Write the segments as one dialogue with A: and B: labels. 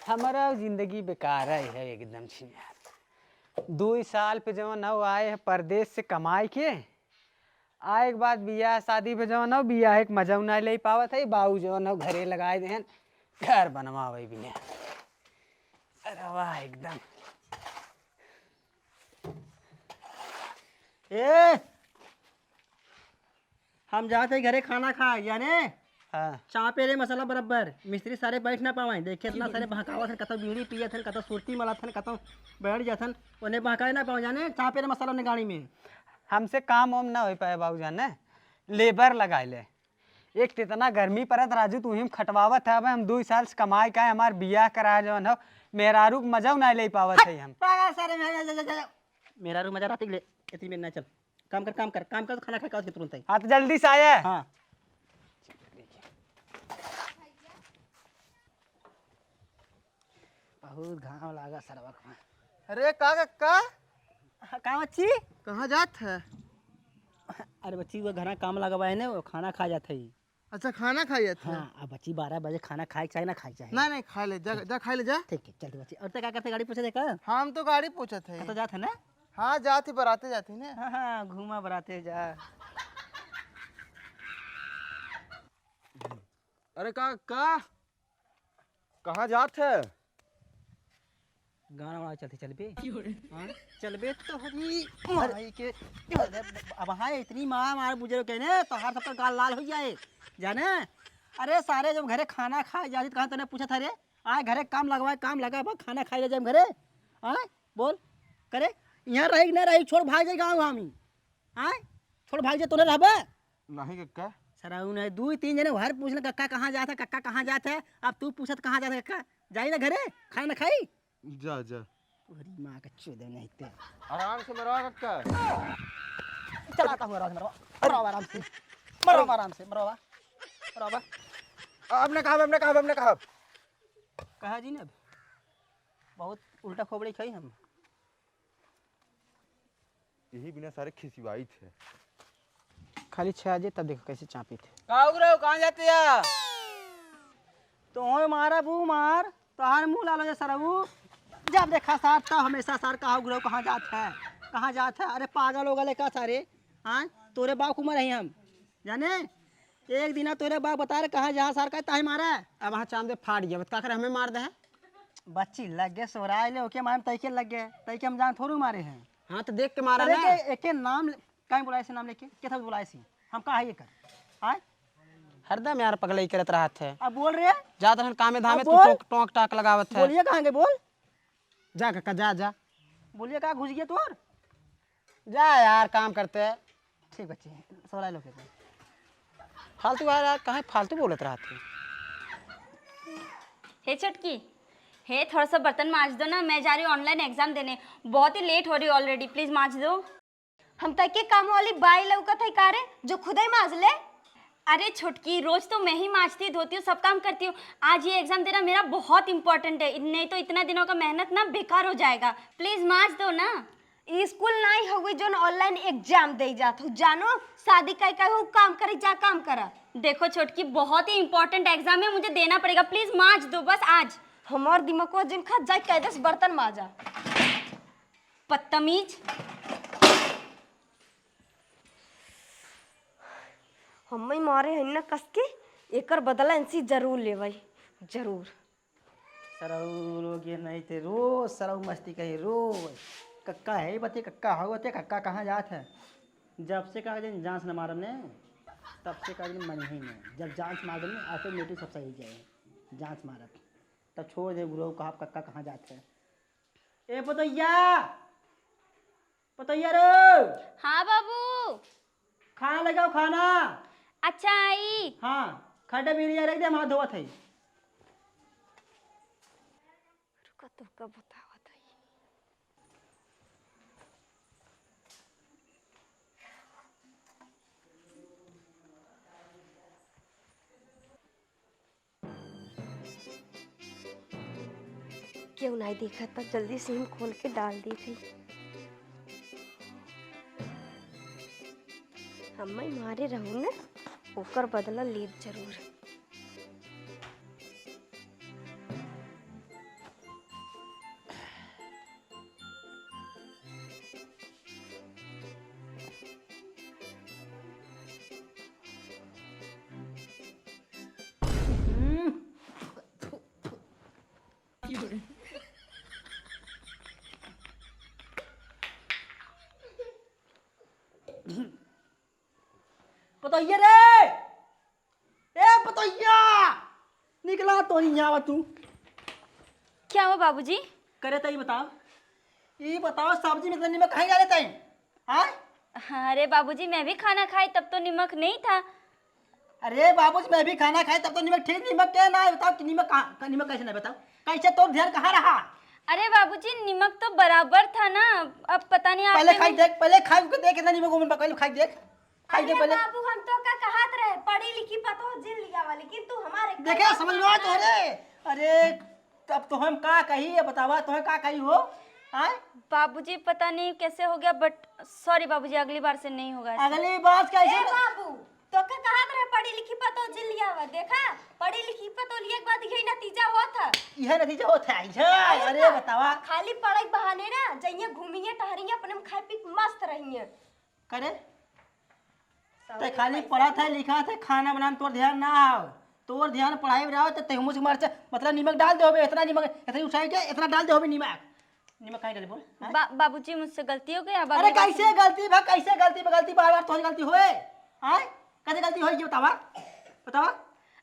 A: हमारा जिंदगी बेकार है एकदम से यार। 2 साल पे जवन हो आए हैं परदेश से कमाई के, आए के बाद बियाह शादी पे जवन हो बियाह एक मजा ना ले पावत है। बाबू जवन हो घरे लगाए दे घर बनवावे बिया। अरे वाह एकदम।
B: ए हम जाते घरे खाना खा याने
A: हाँ
B: चापे रे मसाला बराबर मिस्त्री सारे बैठ ना पावे देखे इतना सारे बहकावत हन कतो बीड़ी पियत हन कतो सुरती मलत हन कतो बैठ जाथन उन्हें बहकाए ना पावे जाने चापे रे मसाला ने गाड़ी में
A: हमसे काम वाम ना हो पाए बाबू जान ने लेबर लगाए ले। एक तो इतना गर्मी पड़त राजू तू ही खटवावत है। हम 2 साल से कमाई का हमार बियाह करा जवन हो मेहरारू के मजा ना ले पावत है। हम
B: सारे मेरा रूम मजा राती ले इतनी में ना चल काम कर तो खाना खा के तुरंत ही
A: हाँ तो जल्दी से आया।
B: हाँ बहुत घाव लागा सरवक में।
C: अरे का
B: कहाँ बच्ची
C: कहाँ जात है?
B: अरे बच्ची वो घर काम लगा है ना वो खाना खा जाते ही।
C: अच्छा खाना खाइए थे?
B: हाँ अब बच्ची 12 बजे खाना खाए चाहे ना खाए चाहे
C: नहीं खा ले जा खा ले जा।
B: ठीक है चल बच्ची और क्या करते गाड़ी पूछे देखा
C: हम तो गाड़ी पूछा थे।
B: तो जाते ना
C: हाँ जाती बराते जाती ने।
B: हाँ घूमा बराते जा।
C: अरे कहाँ जात है?
B: गाना वाना चलते चल बे चल बे तो हरी माई के अब हाँ इतनी मार बुजुर्ग के ने तो हर सबका गाल लाल हो जाए जाने। अरे सारे जब घरे खाना खाए जाती कहाँ तूने पूछा था रे आए घरे काम लगवाए काम लगा खाना खाए ले जाए घरे आए बोल करे यहाँ रही ना रही छोड़ भाग जाए गाँव हामी आए छोड़ भाग जाए तूने रहबा
C: नहीं कक्का
B: सराऊ ने 2-3 जने हर पूछना कक्का कहाँ जाता है कक्का कहाँ जाता है। अब तू पूछत कहाँ जाता है कक्का जाई ना घरे खाना खाई
C: जा
B: पूरी माँ का चूदे नहीं ते
C: आराम से मरवा कक्का।
B: चलाता हूँ आराम से मरो आराम से मरो
C: आपने कहा
B: कहा जी ने बहुत उल्टा खोबड़ी खाई हम
C: यही बिना सारे खिसिवाई थे।
A: खाली 6 बजे तब देखो कैसे चापी थे।
C: कहाँ जाते या?
B: तो मारा बू मार तो हार मुँह लालो सरबू जब देखा सार तो हमेशा सार कहा गुरु कहाँ जात है। अरे पागल हो गए का सारे हाँ तोरे बाप उमर है हम जाने एक दिन तोरे बाप बता रहे कहाँ जहाँ सार का ताही मारा है।
A: अब वहाँ चांद दे फाड़ गया का कर हमें मार दे।
B: बच्ची लग गए सोराय ले ओके मारे तैके लग गए तैके हम जान थोड़ू मारे हैं।
A: हाँ तो देख के मारा
B: अरे
A: ना।
B: एक नाम कहीं बुलाए से नाम लेके क्या था बुलाए सी हम कहा ये कर हाँ
A: हरदम यार पगलई करत रहा थे।
B: अब बोल रहे
A: जात रहन कामे धामे
B: अब
A: तू
B: बोल।
A: टोक टाक लगावत है।
B: बोलिए कहाँ गए बोल
A: जा कक्का जा
B: बोलिए कहाँ घुस गया तोर
A: जा यार काम करते है।
B: ठीक बच्चे सोराय लोग
A: फालतू यार कहाँ फालतू बोलत रहा थे।
D: हे छटकी हे थोड़ा सा बर्तन मांज दो ना मैं जा रही हूँ ऑनलाइन एग्जाम देने बहुत ही लेट हो रही है ऑलरेडी प्लीज मांज दो।
E: हम तक के काम वाली बाई लौकत है कारे जो खुद ही मांज ले।
D: अरे छुटकी रोज तो मैं ही मांजती धोती हूँ सब काम करती हूँ। आज ये एग्जाम देना मेरा बहुत इंपॉर्टेंट है नहीं तो इतना दिनों का मेहनत ना बेकार हो जाएगा। प्लीज मांज दो ना।
E: स्कूल नहीं हुई जो ऑनलाइन एग्जाम दे जात हो जानो शादी का हो काम करे जा काम करा।
D: देखो छोटकी बहुत ही इंपॉर्टेंट एग्जाम है मुझे देना पड़ेगा प्लीज मांज दो बस आज।
E: हमार दिमाग को जिन खा जाए कह दस बर्तन माजा
D: बदतमीज।
E: हम मारे हैं ना कस के एकर बदला इनसी जरूर ले भाई जरूर।
B: सरऊ लोग ये नहीं थे रोज सरऊ मस्ती कही रोज कक्का है बते कक्का होते कक्का कहाँ जात है। जब से कहा दिन जांच न मारम ने तब से कहा दिन मन ही नहीं जब जांच मार ने ऑटोमेटिक सब सही जाए जांच मारब तब छोड़ दे गुरु कहा कक्का कहाँ जात है। ए पतैया रो
D: हाँ बाबू
B: खाना लगाओ खाना।
D: अच्छा आई।
B: हाँ खड्डे बीड़िया रख दे हाथ धोवत है।
E: रुका तो कब बतावत है। क्यों नहीं देखा था जल्दी से हम खोल के डाल दी थी। हम मारे रहू ना ओकर बदला लेब जरूर।
B: पतोइया रे, ए पतोइया, निकला तो नहीं आवा तू।
D: क्या हुआ बाबूजी?
B: करे तो ये बताओ सब्जी में इतना नमक कहीं डाले तई? हाँ?
D: अरे बाबूजी मैं भी खाना खाई तब तो नमक नहीं था।
B: अरे बाबूजी मैं भी खाना खाए तब तो नमक ठीक, नमक क्या ना है बताओ कि नमक कहाँ, नमक कैसे नहीं बताओ, कैसे तो ध्यान कहाँ रहा?
D: अरे बाबूजी नमक तो बराबर था ना, अब पता नहीं
B: पहले
D: आपने
B: खाई देख, पहले खाई के देख कितना नमक उमन पकड़ खाई देख, खाई
E: अरे
B: देख पहले।
E: बाबू हम तो का कहत रहे पढ़ी लिखी पतो जिन लिया वाली, लेकिन तू हमारे
B: देखे समझ में आ तो रे। अरे तब तो हम का कही है बतावा, तो का कही हो? हाँ?
D: बाबूजी पता नहीं कैसे हो गया, बट सॉरी बाबूजी, अगली बार से नहीं होगा ऐसा।
B: अगली बात कैसे?
E: ए बाबू तो का कहत रहे पढ़ी लिखी पतो जिन लिया वा, देखा पढ़ी लिखी पतो लिए के बाद यही नतीजा होत है।
B: यह नतीजा होता है। अरे बतावा
E: खाली पढ़ाई बहाने ना जइए घूमिए टहरिए अपने में खाए पी के मस्त रहिए।
B: करे ते खाली पढ़ा था लिखा था, खाना बनाने तोर ध्यान ना आओ, तोर ध्यान पढ़ाई में रहो तो तेहमु से मर मतलब नमक डाल दे, इतना नमक इतनी उठाई के इतना डाल दे नमक, नमक कहीं डाले बोल? हाँ?
D: बाबूजी मुझसे गलती हो गई, अब
B: अरे
D: अगली बार
B: कैसे गलती भा, कैसे गलती बार बार तो गलती होए? हाँ? कैसे गलती होई ये बतावा, बतावा।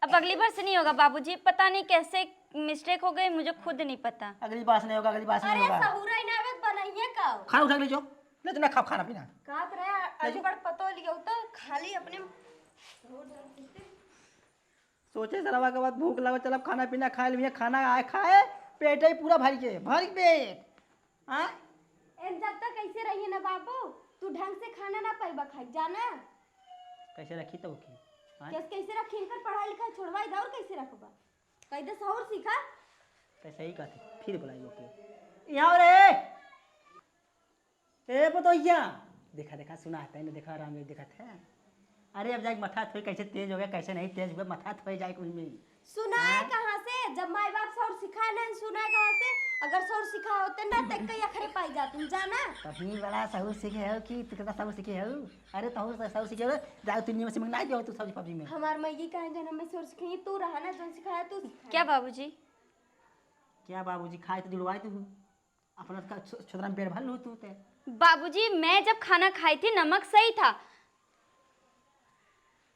D: अब अगली बार से नहीं होगा बाबूजी, पता नहीं कैसे मिस्टेक हो गई, मुझे खुद नहीं पता।
B: अगली बार से नहीं होगा, अगली बार से नहीं
E: अरे
B: होगा।
E: सहुरा इनावत बनाइए का
B: खाना उठा ले जो, ले तुमने खा खाना पीना।
E: कहत रहे अनपढ़ पतो लियो तो खाली अपने
B: सोचे सरवा के बाद भूख लगा, चल अब खाना पीना खा लिया, खाना आए खाए पेट ही पूरा भर के पेट। हाँ?
E: जब तक कैसे रहिए ना बाबू, तू ढंग से खाना ना पाइबा खाई जाना।
B: कैसे रखी तो की? हाँ?
E: कैसे रखी इनकर पढ़ाई लिखाई छोड़वाई दा और कैसे रखबा, कैसे सहुर सीखा।
B: कैसे ही कहती फिर बुलाई ओके यहाँ रे, ए पतोइया, देखा देखा सुना है ना, देखा आराम देखा था। अरे अब जाके मथा थोड़ी कैसे तेज हो गया, कैसे नहीं तेज हुआ, मथा थोड़ी जाए कुछ में
E: सुना है कहाँ से, जब माई बाप सौर सिखाए ना, सुना है कहाँ से? अगर सौर सिखाए होते ना तक कई अखरे पाई जा तुम जाना।
B: तभी बड़ा सहूर सीखे हो कि तू कितना सहूर सीखे हो? अरे तहूर सहूर सीखे हो, जाओ तू नियम से मंगना दियो तू सब्जी पब्जी में।
E: हमार मैगी कहे जन हमें सौर सिखाई, तू रहा ना जो सिखाया तू सिखाया।
D: क्या बाबूजी?
B: क्या बाबूजी खाए तो दिलवाए तू अपना छोटा पेट भर लो तू ते।
D: बाबूजी मैं जब खाना खाई थी नमक सही था।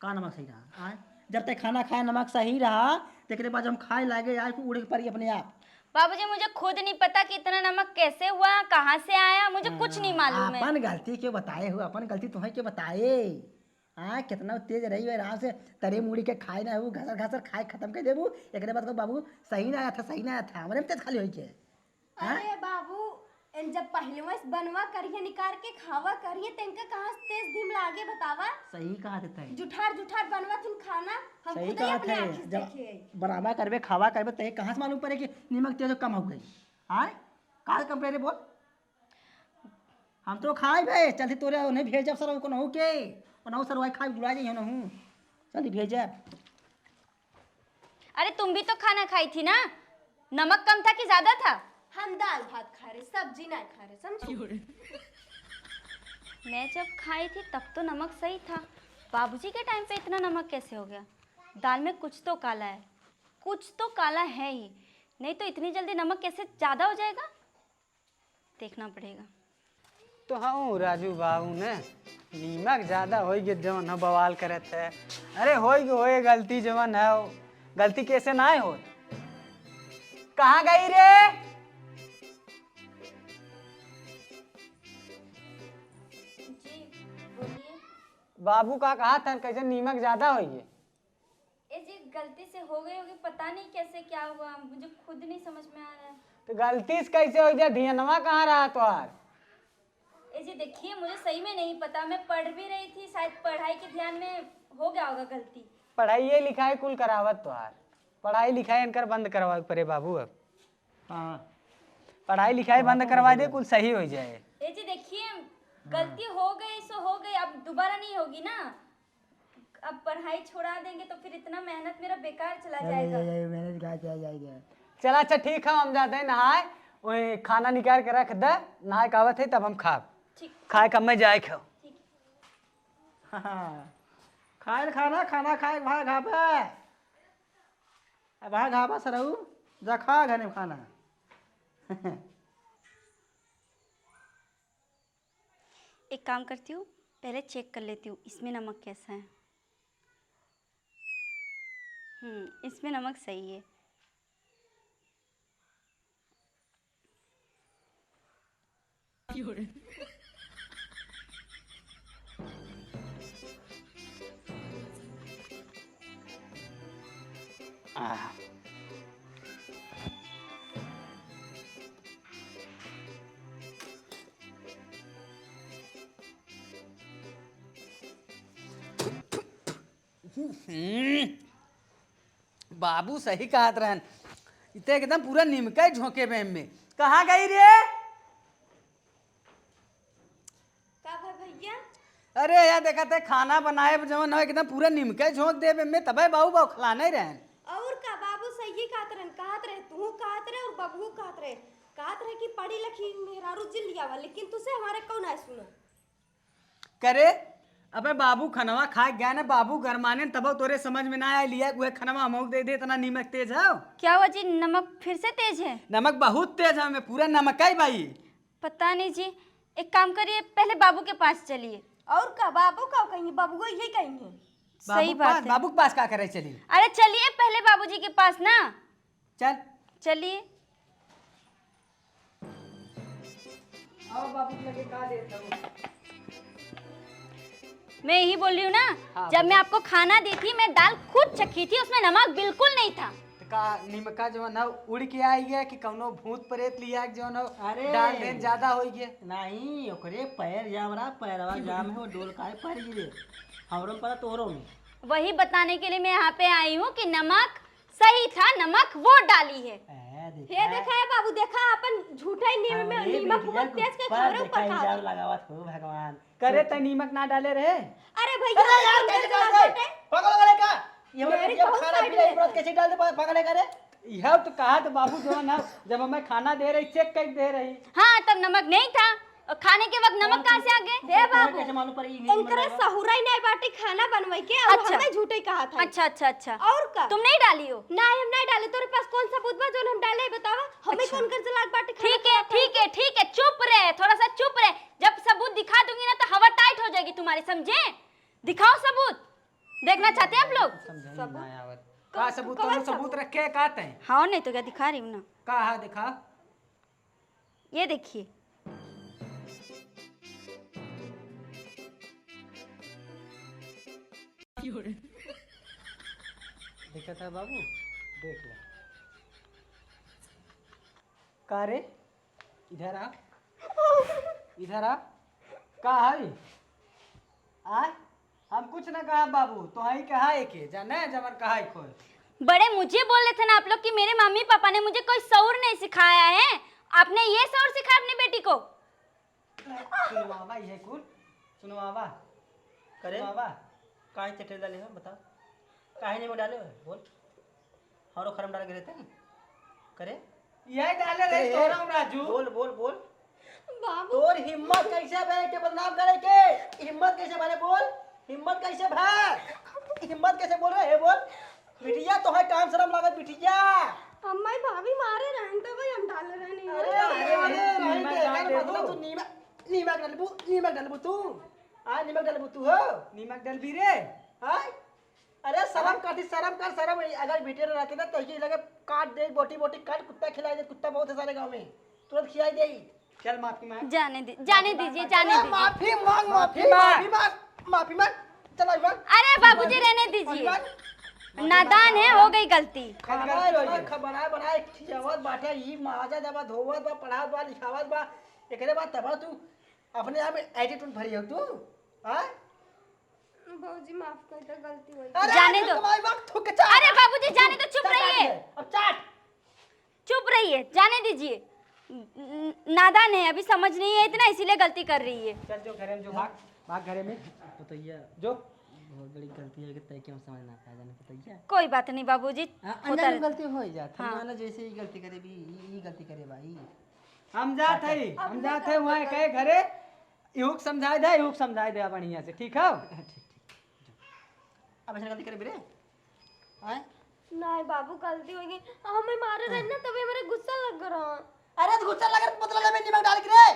B: का नमक सही रहा? आए जब तक खाना खाए नमक सही रहा, तेरे बाद हम खाए लागे आए को उड़े पड़ी अपने आप।
D: बाबूजी मुझे खुद नहीं पता कि इतना नमक कैसे हुआ, कहाँ से आया, मुझे कुछ नहीं मालूम है।
B: अपन गलती क्यों बताए हो, अपन गलती तुम्हें क्यों बताए? हाँ कितना तेज रही हो आराम से तरे मुड़ी के खाए ना हो, घसर घसर खाए खत्म कर देबू, एक बाद को बाबू सही ना आया था, सही ना आया था, हमारे में तेज खाली हो के।
E: अरे बाबू जब पहले वैस बनवा करिए निकाल के खावा करिए तिनका कहाँ से तेज धीम लागे बतावा।
B: सही कहा देता है,
E: जुठार जुठार बनवा तुम खाना, हम
B: सही
E: खुद ही
B: कहा
E: अपने
B: था।
E: आँखों से
B: जब
E: देखे।
B: बनावा करबे खावा करबे तो कहाँ से मालूम पड़े कि नमक तेज कम हो गई? हाँ कहाँ कम पड़े बोल? हम तो खाए भाई चलती तोरे उन्हें भेज जब सर को नहू के नहू सर वही खाए जुड़ा जाइए नहू जल्दी भेज।
D: अरे तुम भी तो खाना खाई थी ना, नमक कम था कि ज्यादा था?
E: हम दाल भात खा रहे सब्जी नहीं खा रहे, समझो।
D: मैं जब खाई थी तब तो नमक सही था, बाबूजी के टाइम पे इतना नमक कैसे हो गया? दाल में कुछ तो काला है, कुछ तो काला है ही, नहीं तो इतनी जल्दी नमक कैसे ज़्यादा हो जाएगा? देखना पड़ेगा।
A: तो हाँ राजू बाबू ने नीमक ज़्यादा हो गए जवन है बवाल करत है। अरे होए गलती जवन है, गलती कैसे ना हो? कहाँ गई रे?
D: जी बोलिए।
A: बाबू का कहा था कैसे नीमक ज़्यादा हो गए?
D: ए जी गलती से हो गई होगी, पता नहीं कैसे क्या हुआ, मुझे खुद नहीं समझ में आ रहा है।
A: तो गलती से कैसे हो गया? धियनवा कहाँ रहा तुम्हार?
D: ए जी देखिए मुझे सही में नहीं पता, मैं पढ़ भी रही थी, शायद पढ़ाई के ध्यान में हो गया होगा गलती।
A: पढ़ाई लिखाई कुल करावत तुहार, पढ़ाई लिखाई इनकर बंद करवा परे बाबू। अब
B: हाँ
A: पढ़ाई लिखाई बंद करवा दे, कुल सही हो जाए।
D: ए जी देखिए गलती हो गई सो हो गई, अब दोबारा नहीं होगी ना। अब पढ़ाई छोड़ा देंगे तो फिर इतना मेहनत मेरा बेकार चला जाएगा।
A: चल अच्छा ठीक है, हम जाते हैं नहाए, वही खाना निकाल के रख दे, नहाए कावत है तब हम खाब।
D: ठीक
A: खाए कब में जाए खाओ।
D: ठीक।
B: खाए खाना खाना खाए वहाँ घापा वहाँ घापा सरऊ जा खा घने खाना।
D: एक काम करती हूँ, पहले चेक कर लेती हूँ इसमें नमक कैसा है। इसमें नमक सही है।
A: बाबू सही कहत रहन, इते एकदम पूरा निमका ही झोंके में कहाँ गई रे?
E: का भाई भैया?
A: अरे यार देखा थे खाना बनाए जवन हो एकदम पूरा निमका ही झोंक दे में तबे बाबू बाबू खिलाने रहन।
E: और का बाबू सही कहत रहे तू कहत रहे और बबू कहत रहे कि पढ़ी लिखी मेहरारू जिल लिया वा, लेकिन तुसे हमारे कौन है सुना
A: करे अबे बाबू खनवा खा गया ना, बाबू गरमाने तब तोरे समझ में ना आया लिया वह खनवा हमको दे दे, इतना नमक तेज है।
D: क्या हुआ जी, नमक फिर से तेज है?
A: नमक बहुत तेज है, मैं पूरा नमक ही भाई।
D: पता नहीं जी, एक काम करिए पहले बाबू के पास चलिए।
E: और का बाबू का कहेंगे, बबू को यही कहेंगे।
D: सही बात है।
A: बाबू के पास क्या करे चली?
D: अरे चलिए पहले बाबूजी के पास ना।
A: चल
D: चलिए।
A: आओ बाबू के लगे का देता हूँ।
D: मैं यही बोल रही हूँ ना,
A: हाँ,
D: जब मैं आपको खाना दी थी मैं दाल खुद चखी थी, उसमें नमक बिल्कुल नहीं था।
A: तो का निमका जो है उड़ के आई गया कि कौनो भूत प्रेत लिया जो है
B: अरे।
A: डाल देन ज्यादा हो गया।
B: नहीं ओकरे पैर जाम रहा, पैरवा जाम है, वो डोल काहे पैर गिरे, हमरो में पता तोहरो में।
D: वही बताने के लिए मैं यहाँ पे आई हूँ कि नमक सही था, नमक वो डाली है।
E: ये देखा है बाबू, देखा अपन झूठा ही नीमक बहुत तेज के खबरे ऊपर खा।
B: लगावत हो भगवान।
A: करे त नीमक ना डाले रहे।
E: अरे भैया यार
B: पागल वाले का ये
E: मेरी
B: ये
E: बहुत
B: खाना
E: साइड
B: पीना
E: है।
B: एक बात कैसे डाल दे पागल करे।
A: यह तो कहा तो बाबू जो है ना जब हमें खाना दे रही चेक कर दे रही।
D: हाँ तब नमक नहीं था, और खाने के वक्त नमक कहाँ से आ गए?
E: हे बाबू
B: कैसे मालूम पड़ी
E: इनकरे सहुरा ही नहीं बाटी खाना बनवाई के और
D: अच्छा।
E: हमें झूठे कहा था।
D: अच्छा अच्छा अच्छा,
E: और का
D: तुम नहीं डाली हो?
E: नहीं हम नहीं डाले, तेरे पास कौन सबूत बा जो हम डाले बतावा? हमें
D: अच्छा।
E: कौन कर जलाक बाटी खाना
D: ठीक है ठीक है ठीक है, चुप रहे, थोड़ा सा चुप रहे। जब सबूत दिखा दूंगी ना तो हवा टाइट हो जाएगी तुम्हारी, समझे? दिखाओ सबूत, देखना चाहते हैं आप लोग?
A: समझाई ना आवत। का सबूत तो सबूत रखे कहते हैं।
D: हाँ नहीं तो क्या, दिखा रही हूँ ना।
A: कहा दिखा।
D: ये देखिए।
A: देखा था बाबू, देख ले। का रे इधर आ, इधर आ। का है आ? हम कुछ ना कहा बाबू, तो ही कहा है के जाने जमन कहा है खोए।
D: बड़े मुझे बोल रहे थे ना आप लोग कि मेरे मम्मी पापा ने मुझे कोई शौर नहीं सिखाया है, आपने ये शौर सिखाया अपनी बेटी को?
A: सुनवावा ये कुल सुनवावा
B: करे
A: सुनवावा।
B: काहे चटे डाले हो बताओ, काहे नहीं डाले हो बोल। हरो खरम डाल के रहते हैं करे,
A: यही डाले रे तोरा राजू।
B: बोल बोल बोल।
E: बाबू
B: तोर हिम्मत कैसे भाई के बदनाम करे के, हिम्मत कैसे भाई बोल, हिम्मत कैसे भाई, हिम्मत कैसे बोल रहे है बोल। बिटिया तो है काम शर्म लागत बिटिया।
E: अम्मा भाभी मारे रहन तो भाई हम डाले रहनी।
B: अरे अरे अरे
A: नीमक डाल दे
B: मतलब
A: तू।
B: तू नीमक डालबू तू आ नीमक डालबू तू हो
A: नीमक डल भी रे।
B: हां। अरे शर्म कर, शर्म कर शर्म। अगर बेटे रहते ना तो ये लगे काट दे, बोटी बोटी काट, कुत्ता खिला दे, कुत्ता बहुत है सारे गांव में, तुरंत खिलाई दे।
A: चल माफी मांग।
D: जाने दीजिए जाने दीजिए।
B: माफी मांग, माफी
A: मांग।
B: मांग, माफी मांग। चलो इमान
D: अरे बाबूजी रहने दीजिए, नादान है, हो गई गलती।
B: बनाए बनाए खियावत बाटे, ई माजा दबा धोवत बा, पढ़ावत बा, लिखावत बा, एकरे बाद तब तू अपने आप में एटीट्यूड भरी हो तू। हां
E: बाबूजी माफ कर दो, गलती हुई।
D: जाने दो।
B: तुम्हारी बात थूक के चाट।
D: अरे बाबूजी जाने दो, चुप रहिए,
B: अब चाट।
D: चुप रहिए, जाने दीजिए। नादान है, अभी समझ नहीं है इतना, इसीलिए गलती कर रही है।
A: चल जो घरे में जो भाग भाग घरे में
B: बताइए
A: जो।
B: बहुत बड़ी गलती है कि तय क्यों समझ ना पाया जाने बताइए।
D: कोई बात नहीं बाबूजी, होता
B: अंदर
D: रह-
B: गलती हो ही जाती
D: हाँ।
B: है ना, जैसे ही गलती करे भी ये गलती करे भाई।
A: हम जात है वहाँ कहे घरे यूक समझाए दे बढ़िया से, ठीक है?
B: अब ऐसा गलती करे भी रे आए।
E: नहीं बाबू गलती हो गई, हमें मारे रहन ना तभी मेरे गुस्सा लग रहा।
B: अरे तो गुस्सा लगा मतलब में नमक डाल के रे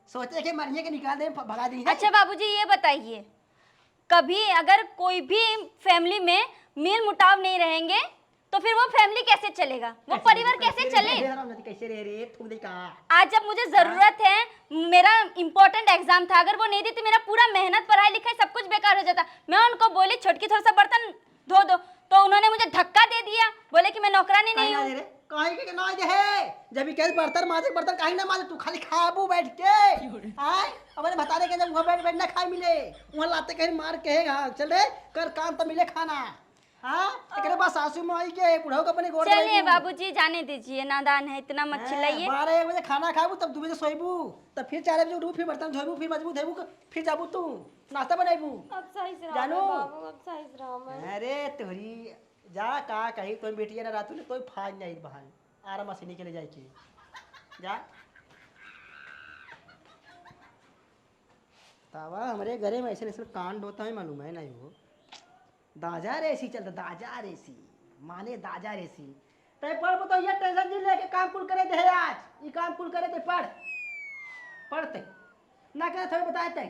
B: सोचे कि मरिए के निकाल दे भगा दी है।
D: अच्छा बाबूजी ये बताइए, कभी अगर कोई भी फैमिली में मेल मुटाव नहीं रहेंगे तो फिर वो फैमिली कैसे चलेगा, वो परिवार कैसे चले?
B: कैसे रे रे थूक दे का।
D: आज जब मुझे जरूरत है, मेरा इंपॉर्टेंट एग्जाम था, अगर वो नहीं दी तो मेरा पूरा मेहनत पढ़ाई लिखाई सब कुछ बेकार हो जाता। मैं उनको बोली छोटकी थोड़ा सा बर्तन धो दो, तो उन्होंने मुझे धक्का दे दिया, बोले कि मैं नौकरानी नहीं हूँ।
B: काहे के ना दे है जब कह बर्तन माजे बर्तन काहे ना माजे, तू खाली खाबू बैठ के आय अब बता दे के जब वहां बैठ बैठ ना खाए मिले वहां लाते कहीं मार के हां चल रे कर काम तो मिले खाना। हां एकरे बाद सासू माई के बुढ़ाऊ के अपने गोड़
D: चलिए बाबूजी जाने दीजिए, नादान है, इतना मत चिल्लाइए।
B: 12-1 बजे खाना खाबू तब 2 बजे सोईबू तब फिर 4 बजे उठबू फिर बर्तन धोबू फिर मजबू धोबू फिर जाबू तू नाश्ता बनाबू।
E: अब सही से
B: जानू
E: बाबू, अब सही से रहो मैं।
B: अरे तोरी जा का कही तो बेटिया ना रातू ने कोई फाज नहीं बहन आराम से निकले जाए के जा तावा हमारे घरे में ऐसे ऐसे कांड होता है मालूम है नहीं वो दाजा रेसी चलता दाजा रेसी माने दाजा रेसी तय पढ़ बताओ ये टेंशन जी लेके काम कुल करे दे आज ये काम कुल करे ते पढ़ते ना करे थोड़े बताए तय